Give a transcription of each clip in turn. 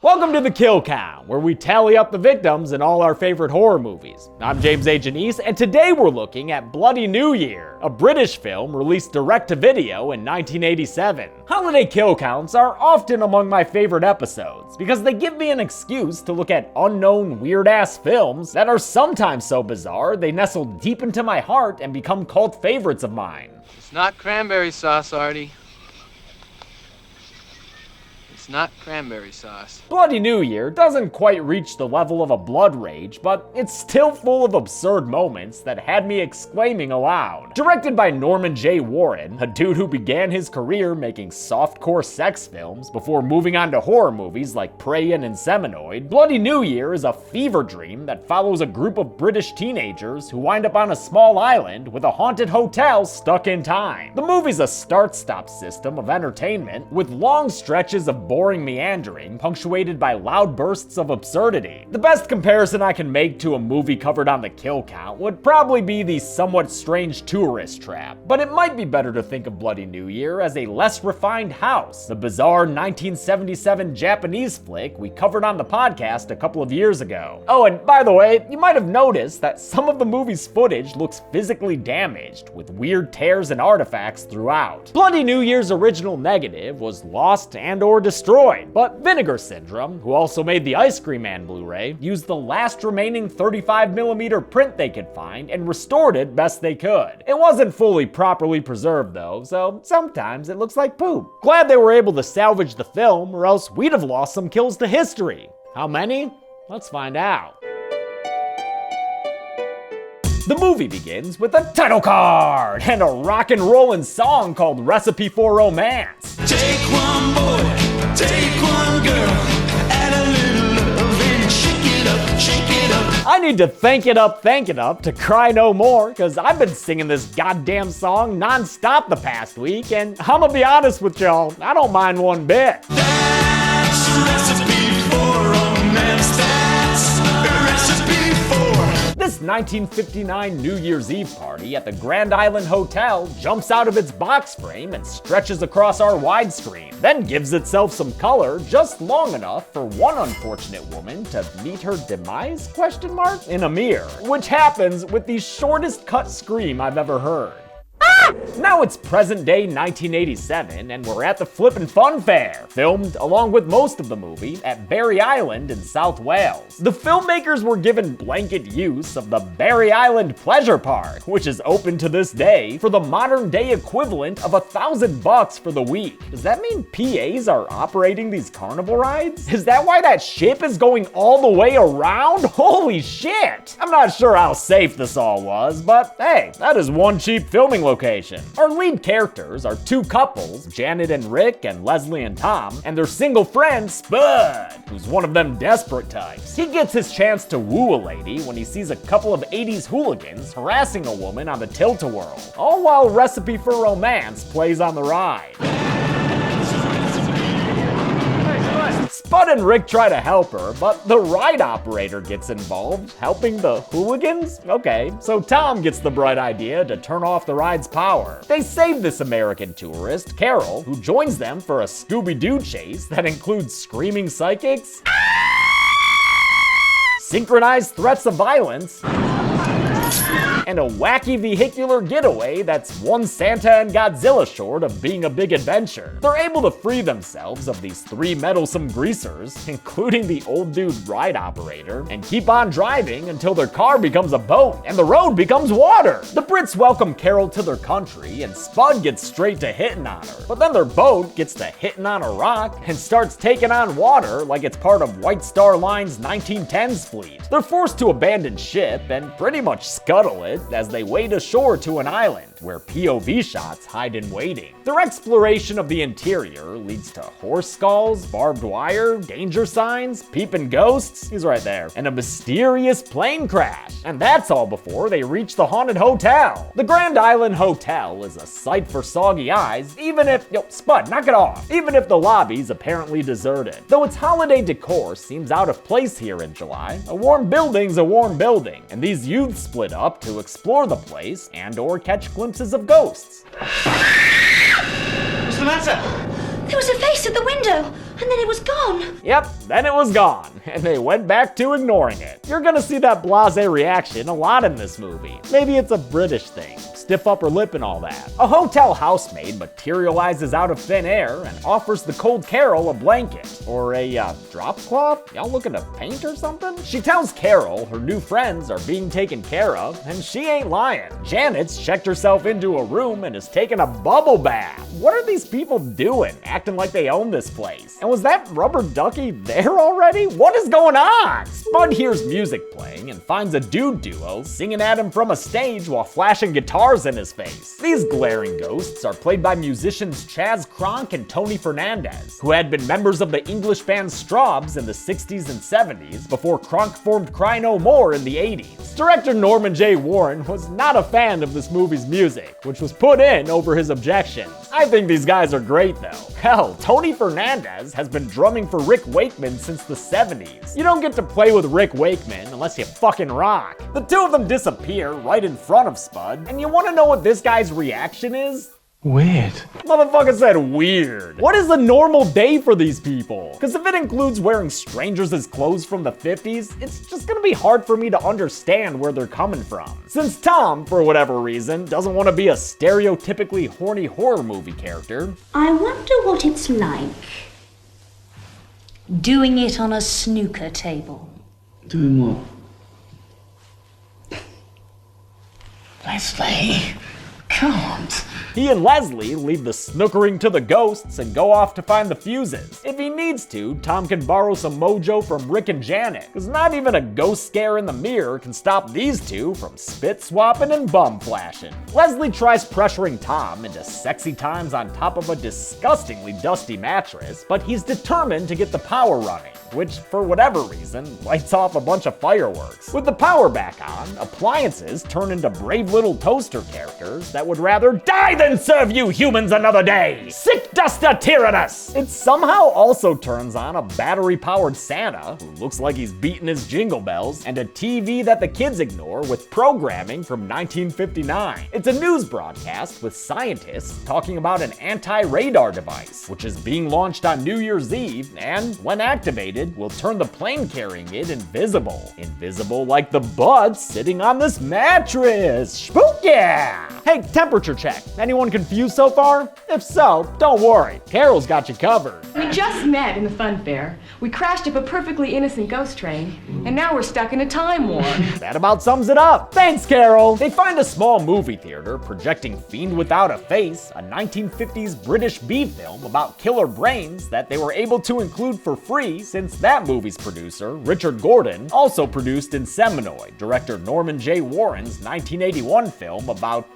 Welcome to the Kill Count, where we tally up the victims in all our favorite horror movies. I'm James A. Janice, and today we're looking at Bloody New Year, a British film released direct-to-video in 1987. Holiday kill counts are often among my favorite episodes, because they give me an excuse to look at unknown, weird-ass films that are sometimes so bizarre they nestle deep into my heart and become cult favorites of mine. It's not cranberry sauce, Artie. It's not cranberry sauce. Bloody New Year doesn't quite reach the level of a Blood Rage, but it's still full of absurd moments that had me exclaiming aloud. Directed by Norman J. Warren, a dude who began his career making softcore sex films before moving on to horror movies like Prey and Inseminoid, Bloody New Year is a fever dream that follows a group of British teenagers who wind up on a small island with a haunted hotel stuck in time. The movie's a start-stop system of entertainment with long stretches of boring meandering, punctuated by loud bursts of absurdity. The best comparison I can make to a movie covered on the Kill Count would probably be the somewhat strange Tourist Trap, but it might be better to think of Bloody New Year as a less refined House, the bizarre 1977 Japanese flick we covered on the podcast a couple of years ago. Oh, and by the way, you might have noticed that some of the movie's footage looks physically damaged, with weird tears and artifacts throughout. Bloody New Year's original negative was lost and/or destroyed, but Vinegar Syndrome, who also made the Ice Cream Man Blu-ray, used the last remaining 35mm print they could find and restored it best they could. It wasn't fully properly preserved though, so sometimes it looks like poop. Glad they were able to salvage the film, or else we'd have lost some kills to history. How many? Let's find out. The movie begins with a title card and a rock and rollin' song called Recipe for Romance. Take one boy, take one girl, add a little love and shake it up, shake it up. I need to thank it up to Cry No More, because I've been singing this goddamn song non-stop the past week, and I'ma be honest with y'all, I don't mind one bit. That's a recipe for romance, that's a recipe for. This 1959 New Year's Eve party at the Grand Island Hotel jumps out of its box frame and stretches across our widescreen, then gives itself some color just long enough for one unfortunate woman to meet her demise, in a mirror, which happens with the shortest cut scream I've ever heard. Now it's present day 1987, and we're at the Flippin' Fun Fair, filmed, along with most of the movie, at Barry Island in South Wales. The filmmakers were given blanket use of the Barry Island Pleasure Park, which is open to this day, for the modern day equivalent of $1,000 for the week. Does that mean PAs are operating these carnival rides? Is that why that ship is going all the way around? Holy shit! I'm not sure how safe this all was, but hey, that is one cheap filming location. Our lead characters are two couples, Janet and Rick and Leslie and Tom, and their single friend, Spud, who's one of them desperate types. He gets his chance to woo a lady when he sees a couple of 80s hooligans harassing a woman on the Tilt-A-Whirl, all while Recipe for Romance plays on the ride. Spud and Rick try to help her, but the ride operator gets involved, helping the hooligans? Okay, so Tom gets the bright idea to turn off the ride's power. They save this American tourist, Carol, who joins them for a Scooby-Doo chase that includes screaming psychics, synchronized threats of violence, and a wacky vehicular getaway that's one Santa and Godzilla short of being a big adventure. They're able to free themselves of these three meddlesome greasers, including the old dude ride operator, and keep on driving until their car becomes a boat and the road becomes water. The Brits welcome Carol to their country, and Spud gets straight to hitting on her. But then their boat gets to hitting on a rock and starts taking on water like it's part of White Star Line's 1910s fleet. They're forced to abandon ship and pretty much scuttle it as they wade ashore to an island where POV shots hide in waiting. Their exploration of the interior leads to horse skulls, barbed wire, danger signs, peeping ghosts, he's right there, and a mysterious plane crash. And that's all before they reach the haunted hotel. The Grand Island Hotel is a sight for soggy eyes, even if, Spud, knock it off, even if the lobby's apparently deserted. Though its holiday decor seems out of place here in July, a warm building's a warm building, and these youths split up to explore the place and/or catch glimpses of ghosts. What's the matter? There was a face at the window. And then it was gone. Yep, then it was gone, and they went back to ignoring it. You're gonna see that blasé reaction a lot in this movie. Maybe it's a British thing. Stiff upper lip and all that. A hotel housemaid materializes out of thin air and offers the cold Carol a blanket. Or a drop cloth? Y'all looking to paint or something? She tells Carol her new friends are being taken care of, and she ain't lying. Janet's checked herself into a room and is taking a bubble bath. What are these people doing? Acting like they own this place. And was that rubber ducky there already? What is going on? Spud hears music playing and finds a dude duo singing at him from a stage while flashing guitars in his face. These glaring ghosts are played by musicians Chaz Kronk and Tony Fernandez, who had been members of the English band Strawbs in the 60s and 70s before Kronk formed Cry No More in the 80s. Director Norman J. Warren was not a fan of this movie's music, which was put in over his objections. I think these guys are great though. Hell, Tony Fernandez has been drumming for Rick Wakeman since the 70s. You don't get to play with Rick Wakeman unless you fucking rock. The two of them disappear right in front of Spud, and you want to know what this guy's reaction is? Weird. Motherfucker said weird. What is a normal day for these people? Because if it includes wearing strangers' clothes from the 50s, it's just gonna be hard for me to understand where they're coming from. Since Tom, for whatever reason, doesn't want to be a stereotypically horny horror movie character. I wonder what it's like doing it on a snooker table. Doing what? Leslie, can't. He and Leslie leave the snookering to the ghosts and go off to find the fuses. If he needs to, Tom can borrow some mojo from Rick and Janet, because not even a ghost scare in the mirror can stop these two from spit swapping and bum flashing. Leslie tries pressuring Tom into sexy times on top of a disgustingly dusty mattress, but he's determined to get the power running, which, for whatever reason, lights off a bunch of fireworks. With the power back on, appliances turn into brave little toaster characters that would rather die than serve you humans another day! Sick duster Tyrannus! It somehow also turns on a battery-powered Santa, who looks like he's beating his jingle bells, and a TV that the kids ignore with programming from 1959. It's a news broadcast with scientists talking about an anti-radar device, which is being launched on New Year's Eve, and when activated, will turn the plane carrying it invisible. Invisible like the butt sitting on this mattress. Spook yeah! Hey, temperature check. Anyone confused so far? If so, don't worry. Carol's got you covered. We just met in the fun fair. We crashed up a perfectly innocent ghost train, and now we're stuck in a time war. That about sums it up. Thanks, Carol. They find a small movie theater projecting Fiend Without a Face, a 1950s British B film about killer brains that they were able to include for free since that movie's producer, Richard Gordon, also produced Inseminoid, director Norman J. Warren's 1981 film about,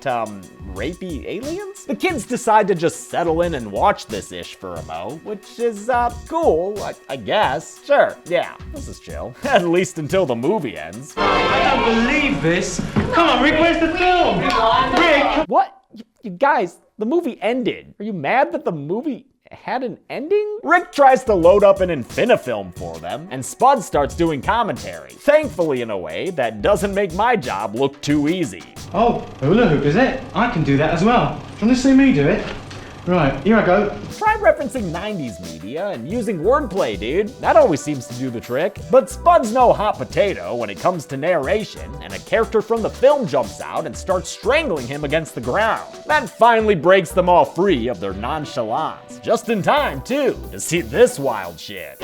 rapey aliens? The kids decide to just settle in and watch this ish for a mo, which is, cool, I guess. Sure, yeah, this is chill. At least until the movie ends. I don't believe this. Come on, Rick, where's the film? Rick! What? You guys, the movie ended. Are you mad that the movie had an ending? Rick tries to load up an Infinifilm for them, and Spud starts doing commentary. Thankfully, in a way that doesn't make my job look too easy. Oh, hula hoop, is it? I can do that as well. Do you want to see me do it? Right, here I go. Try referencing 90s media and using wordplay, dude. That always seems to do the trick. But Spud's no hot potato when it comes to narration, and a character from the film jumps out and starts strangling him against the ground. That finally breaks them all free of their nonchalance. Just in time, too, to see this wild shit.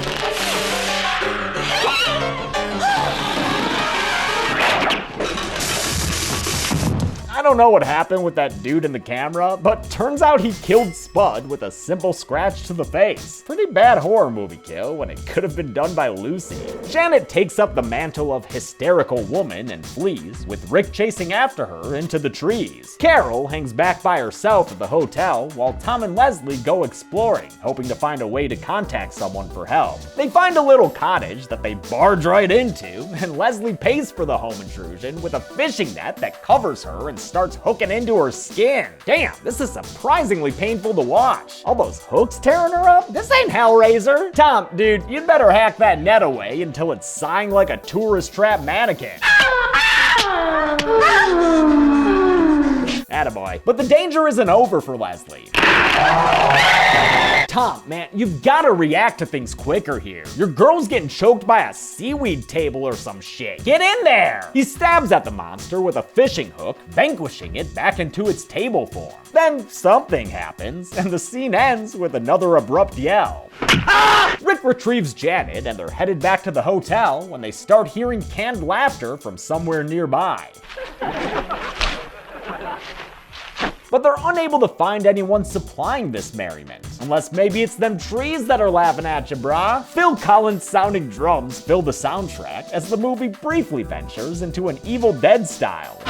I don't know what happened with that dude in the camera, but turns out he killed Spud with a simple scratch to the face. Pretty bad horror movie kill when it could have been done by Lucy. Janet takes up the mantle of hysterical woman and flees, with Rick chasing after her into the trees. Carol hangs back by herself at the hotel while Tom and Leslie go exploring, hoping to find a way to contact someone for help. They find a little cottage that they barge right into, and Leslie pays for the home intrusion with a fishing net that covers her and starts hooking into her skin. Damn, this is surprisingly painful to watch. All those hooks tearing her up? This ain't Hellraiser. Tom, dude, you'd better hack that net away until it's sighing like a tourist trap mannequin. Attaboy. But the danger isn't over for Leslie. Tom, man, you've gotta react to things quicker here. Your girl's getting choked by a seaweed table or some shit. Get in there! He stabs at the monster with a fishing hook, vanquishing it back into its table form. Then something happens, and the scene ends with another abrupt yell. Rick retrieves Janet, and they're headed back to the hotel when they start hearing canned laughter from somewhere nearby. But they're unable to find anyone supplying this merriment. Unless maybe it's them trees that are laughing at you, brah. Phil Collins sounding drums fill the soundtrack as the movie briefly ventures into an Evil Dead style.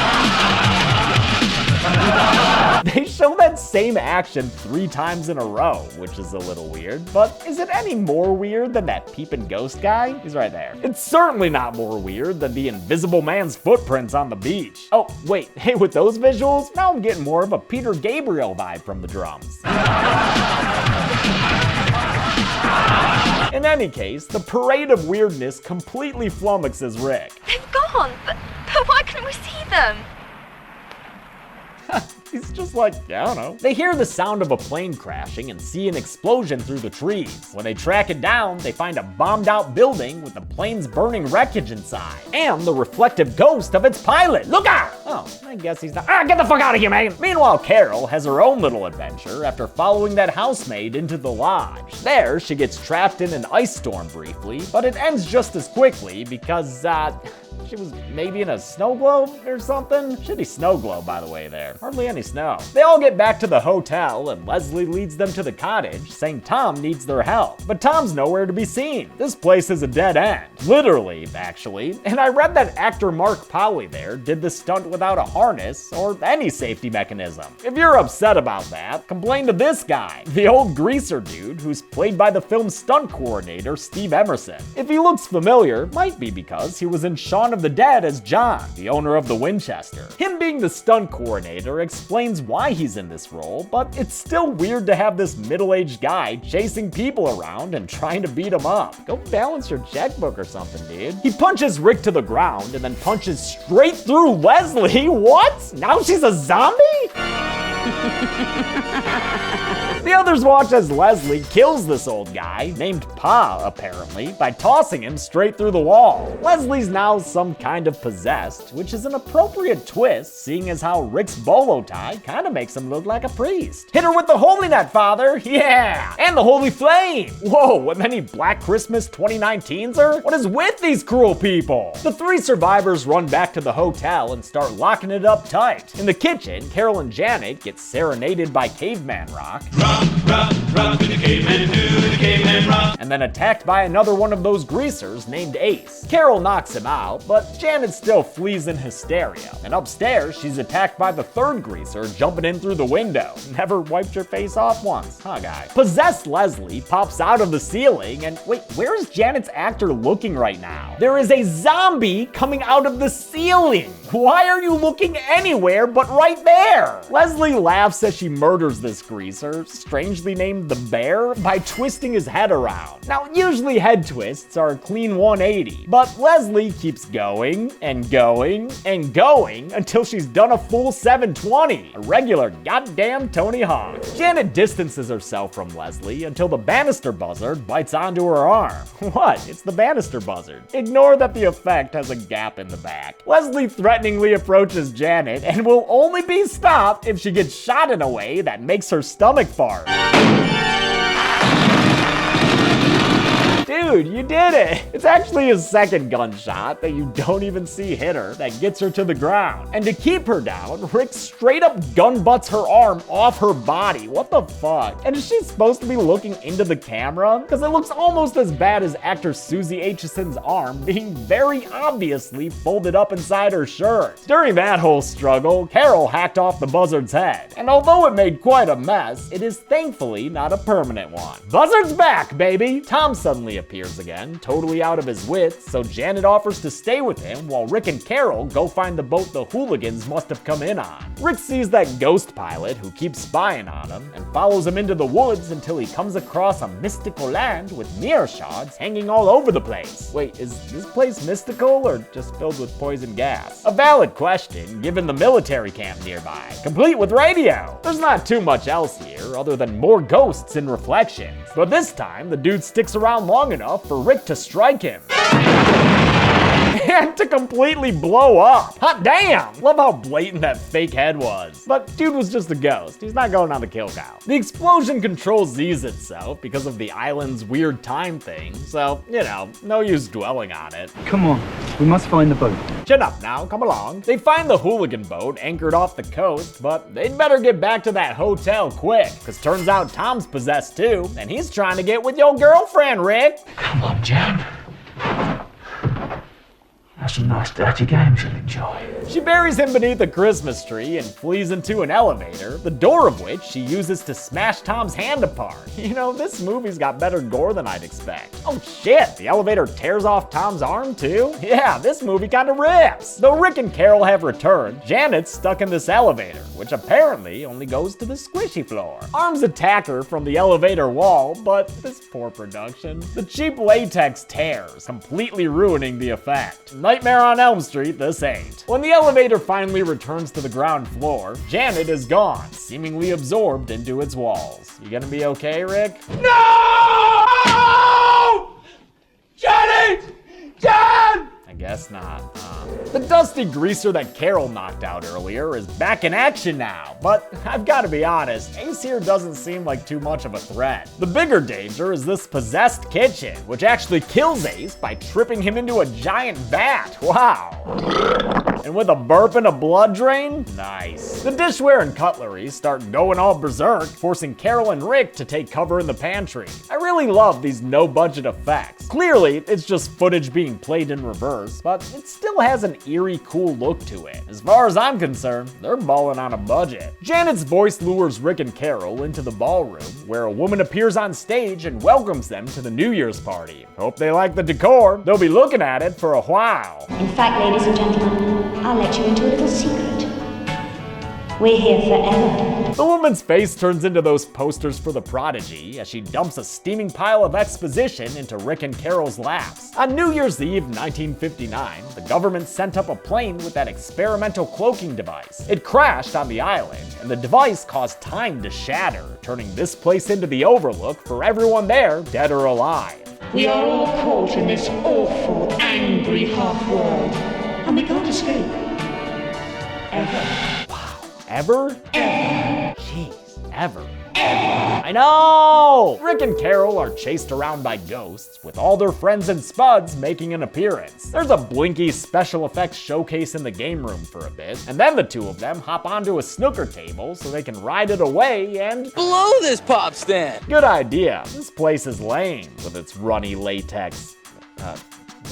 They show that same action 3 times in a row, which is a little weird, but is it any more weird than that peeping ghost guy? He's right there. It's certainly not more weird than the Invisible Man's footprints on the beach. Oh, wait, hey, with those visuals, now I'm getting more of a Peter Gabriel vibe from the drums. In any case, the parade of weirdness completely flummoxes Rick. They've gone, but why couldn't we see them? He's just like, I don't know. They hear the sound of a plane crashing and see an explosion through the trees. When they track it down, they find a bombed out building with the plane's burning wreckage inside. And the reflective ghost of its pilot. Look out! Oh, I guess he's not. Get the fuck out of here, man! Meanwhile, Carol has her own little adventure after following that housemaid into the lodge. There, she gets trapped in an ice storm briefly, but it ends just as quickly because, she was maybe in a snow globe or something? Shitty snow globe, by the way, there. Hardly any snow. They all get back to the hotel, and Leslie leads them to the cottage, saying Tom needs their help. But Tom's nowhere to be seen. This place is a dead end. Literally, actually. And I read that actor Marc there did the stunt without a harness or any safety mechanism. If you're upset about that, complain to this guy, the old greaser dude who's played by the film's stunt coordinator, Steve Emerson. If he looks familiar, might be because he was in Shaun of the Dead as John, the owner of the Winchester. Him being the stunt coordinator explains why he's in this role, but it's still weird to have this middle-aged guy chasing people around and trying to beat them up. Go balance your checkbook or something, dude. He punches Rick to the ground and then punches straight through Leslie. What? Now she's a zombie? The others watch as Leslie kills this old guy, named Pa apparently, by tossing him straight through the wall. Leslie's now some kind of possessed, which is an appropriate twist, seeing as how Rick's bolo tie kind of makes him look like a priest. Hit her with the holy net, father! Yeah! And the holy flame! Whoa, what many Black Christmas 2019s? What is with these cruel people? The 3 survivors run back to the hotel and start locking it up tight. In the kitchen, Carol and Janet get serenaded by Caveman Rock. Rock with the caveman, do the caveman rock. And then attacked by another one of those greasers named Ace. Carol knocks him out, but Janet still flees in hysteria. And upstairs, she's attacked by the 3rd greaser jumping in through the window. Never wiped your face off once, huh, guy? Possessed Leslie pops out of the ceiling, and wait, where is Janet's actor looking right now? There is a zombie coming out of the ceiling! Why are you looking anywhere but right there? Leslie laughs as she murders this greaser, strangely named the Bear, by twisting his head around. Now, usually head twists are a clean 180, but Leslie keeps going and going and going until she's done a full 720, a regular goddamn Tony Hawk. Janet distances herself from Leslie until the banister buzzard bites onto her arm. What? It's the banister buzzard. Ignore that the effect has a gap in the back. Leslie threateningly approaches Janet and will only be stopped if she gets shot in a way that makes her stomach fart. Dude, you did it! It's actually a second gunshot that you don't even see hit her that gets her to the ground. And to keep her down, Rick straight up gun butts her arm off her body. What the fuck? And is she supposed to be looking into the camera? Because it looks almost as bad as actor Susie Aitchison's arm being very obviously folded up inside her shirt. During that whole struggle, Carol hacked off the buzzard's head. And although it made quite a mess, it is thankfully not a permanent one. Buzzard's back, baby! Tom suddenly appears appears again, totally out of his wits, so Janet offers to stay with him while Rick and Carol go find the boat the hooligans must have come in on. Rick sees that ghost pilot who keeps spying on him and follows him into the woods until he comes across a mystical land with mirror shards hanging all over the place. Wait, is this place mystical or just filled with poison gas? A valid question given the military camp nearby, complete with radio. There's not too much else here other than more ghosts and reflections, but this time the dude sticks around long enough for Rick to strike him. And to completely blow up. Hot damn! Love how blatant that fake head was. But dude was just a ghost. He's not going on the kill count. The explosion Control Z's itself because of the island's weird time thing, so, you know, no use dwelling on it. Come on, we must find the boat. Chin up now, come along. They find the hooligan boat anchored off the coast, but they'd better get back to that hotel quick, cause turns out Tom's possessed too, and he's trying to get with your girlfriend, Rick. Come on, Jan. That's some nice dirty games you'll enjoy. She buries him beneath a Christmas tree and flees into an elevator, the door of which she uses to smash Tom's hand apart. You know, this movie's got better gore than I'd expect. Oh shit, the elevator tears off Tom's arm too? Yeah, this movie kinda rips. Though Rick and Carol have returned, Janet's stuck in this elevator, which apparently only goes to the squishy floor. Arms attack her from the elevator wall, but this poor production. The cheap latex tears, completely ruining the effect. Nightmare on Elm Street, this ain't. When the elevator finally returns to the ground floor, Janet is gone, seemingly absorbed into its walls. You gonna be okay, Rick? No! Janet! Jan! I guess not. The dusty greaser that Carol knocked out earlier is back in action now, but I've got to be honest, Ace here doesn't seem like too much of a threat. The bigger danger is this possessed kitchen, which actually kills Ace by tripping him into a giant vat. Wow. And with a burp and a blood drain? Nice. The dishware and cutlery start going all berserk, forcing Carol and Rick to take cover in the pantry. I really love these no-budget effects. Clearly, it's just footage being played in reverse, but it still has an eerie, cool look to it. As far as I'm concerned, they're balling on a budget. Janet's voice lures Rick and Carol into the ballroom, where a woman appears on stage and welcomes them to the New Year's party. Hope they like the decor. They'll be looking at it for a while. In fact, ladies and gentlemen, I'll let you into a little secret. We're here forever. The woman's face turns into those posters for The Prodigy as she dumps a steaming pile of exposition into Rick and Carol's laps. On New Year's Eve 1959, the government sent up a plane with that experimental cloaking device. It crashed on the island, and the device caused time to shatter, turning this place into the overlook for everyone there, dead or alive. We are all caught in this awful, angry half-world, and we can't escape. Ever. Ever? Jeez, ever. I know! Rick and Carol are chased around by ghosts, with all their friends and spuds making an appearance. There's a blinky special effects showcase in the game room for a bit, and then the two of them hop onto a snooker table so they can ride it away and Blow this pop stand! Good idea. This place is lame with its runny latex.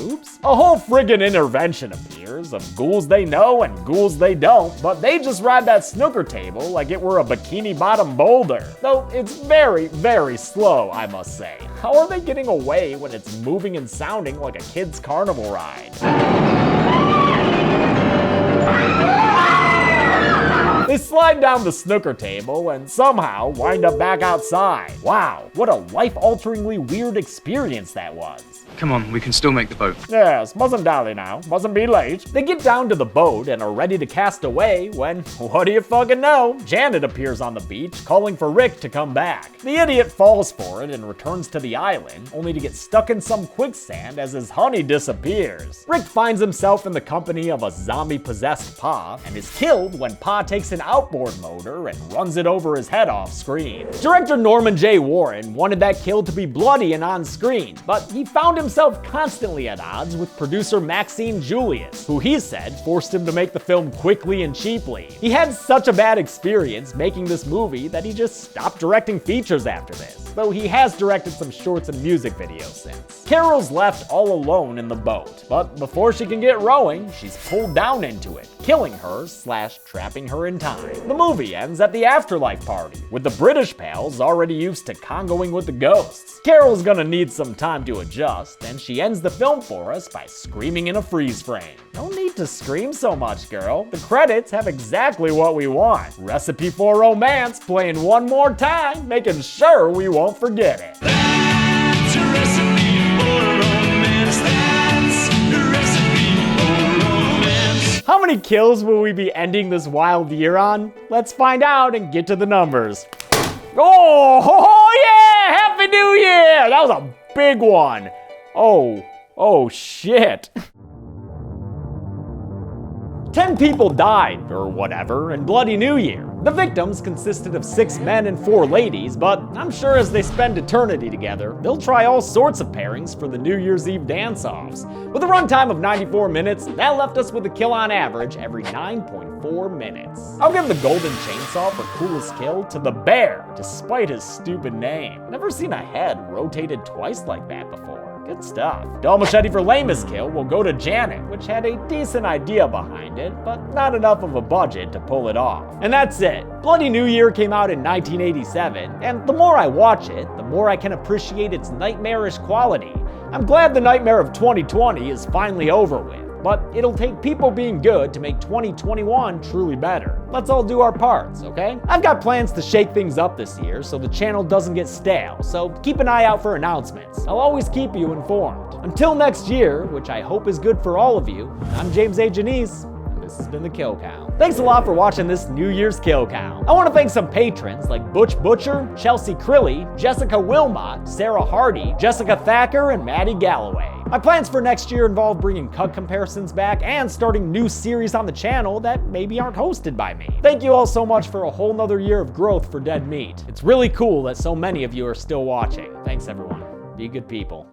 Oops. A whole friggin' intervention appears of ghouls they know and ghouls they don't, but they just ride that snooker table like it were a bikini bottom boulder. Though it's very, very slow, I must say. How are they getting away when it's moving and sounding like a kid's carnival ride? They slide down the snooker table and somehow wind up back outside. Wow, what a life-alteringly weird experience that was. Come on, we can still make the boat. Yes, mustn't dally now, mustn't be late. They get down to the boat and are ready to cast away when, what do you fucking know? Janet appears on the beach, calling for Rick to come back. The idiot falls for it and returns to the island, only to get stuck in some quicksand as his honey disappears. Rick finds himself in the company of a zombie-possessed Pa and is killed when Pa takes an outboard motor and runs it over his head off screen. Director Norman J. Warren wanted that kill to be bloody and on screen, but he found himself constantly at odds with producer Maxine Julius, who he said forced him to make the film quickly and cheaply. He had such a bad experience making this movie that he just stopped directing features after this. though he has directed some shorts and music videos since. Carol's left all alone in the boat, but before she can get rowing, she's pulled down into it, killing her / trapping her in time. The movie ends at the afterlife party, with the British pals already used to congoing with the ghosts. Carol's gonna need some time to adjust, and she ends the film for us by screaming in a freeze frame. No need to scream so much, girl. The credits have exactly what we want. Recipe for Romance playing one more time, making sure we won't forget it. That's a recipe for romance. That's a recipe for romance. How many kills will we be ending this wild year on? Let's find out and get to the numbers. Oh yeah! Happy New Year! That was a big one. Oh shit. 10 people died, or whatever, in Bloody New Year. The victims consisted of 6 men and 4 ladies, but I'm sure as they spend eternity together, they'll try all sorts of pairings for the New Year's Eve dance-offs. With a runtime of 94 minutes, that left us with a kill on average every 9.4 minutes. I'll give the golden chainsaw for coolest kill to the bear, despite his stupid name. Never seen a head rotated twice like that before. Good stuff. Dull machete for lamest kill will go to Janet, which had a decent idea behind it, but not enough of a budget to pull it off. And that's it. Bloody New Year came out in 1987, and the more I watch it, the more I can appreciate its nightmarish quality. I'm glad the nightmare of 2020 is finally over with, but it'll take people being good to make 2021 truly better. Let's all do our parts, okay? I've got plans to shake things up this year so the channel doesn't get stale, so keep an eye out for announcements. I'll always keep you informed. Until next year, which I hope is good for all of you, I'm James A. Janice, and this has been The Kill Count. Thanks a lot for watching this New Year's Kill Count. I want to thank some patrons like Butch Butcher, Chelsea Crilly, Jessica Wilmot, Sarah Hardy, Jessica Thacker, and Maddie Galloway. My plans for next year involve bringing cut comparisons back and starting new series on the channel that maybe aren't hosted by me. Thank you all so much for a whole nother year of growth for Dead Meat. It's really cool that so many of you are still watching. Thanks everyone. Be good people.